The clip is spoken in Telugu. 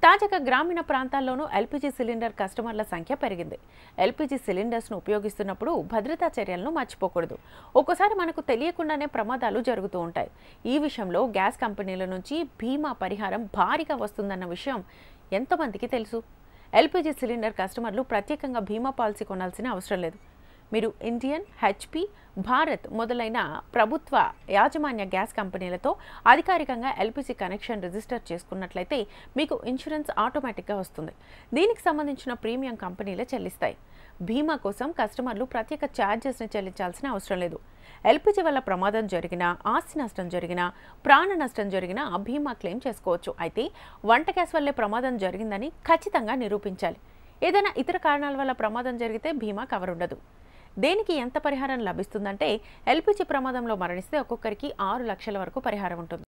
తాజాగా గ్రామీణ ప్రాంతాల్లోనూ ఎల్పీజీ సిలిండర్ కస్టమర్ల సంఖ్య పెరిగింది. ఎల్పీజీ సిలిండర్స్ను ఉపయోగిస్తున్నప్పుడు భద్రతా చర్యలను మర్చిపోకూడదు. ఒక్కోసారి మనకు తెలియకుండానే ప్రమాదాలు జరుగుతూ ఉంటాయి. ఈ విషయంలో గ్యాస్ కంపెనీల నుంచి బీమా పరిహారం భారీగా వస్తుందన్న విషయం ఎంతమందికి తెలుసు? ఎల్పీజీ సిలిండర్ కస్టమర్లు ప్రత్యేకంగా బీమా పాలసీ కొనాల్సిన అవసరం లేదు. మీరు ఇండియన్, హెచ్పీ, భారత్ మొదలైన ప్రభుత్వ యాజమాన్య గ్యాస్ కంపెనీలతో అధికారికంగా ఎల్పీజీ కనెక్షన్ రిజిస్టర్ చేసుకున్నట్లయితే మీకు ఇన్సూరెన్స్ ఆటోమేటిక్గా వస్తుంది. దీనికి సంబంధించిన ప్రీమియం కంపెనీలే చెల్లిస్తాయి. బీమా కోసం కస్టమర్లు ప్రత్యేక ఛార్జెస్ని చెల్లించాల్సిన అవసరం లేదు. ఎల్పీజీ వల్ల ప్రమాదం జరిగినా, ఆస్తి నష్టం జరిగినా, ప్రాణ నష్టం జరిగినా బీమా క్లెయిమ్ చేసుకోవచ్చు. అయితే వంట గ్యాస్ వల్లే ప్రమాదం జరిగిందని ఖచ్చితంగా నిరూపించాలి. ఏదైనా ఇతర కారణాల వల్ల ప్రమాదం జరిగితే బీమా కవర్ ఉండదు. దేనికి ఎంత పరిహారం లభిస్తుందంటే, ఎల్పీజీ ప్రమాదంలో మరణిస్తే ఒక్కొక్కరికి 6 లక్షల వరకు పరిహారం ఉంటుంది.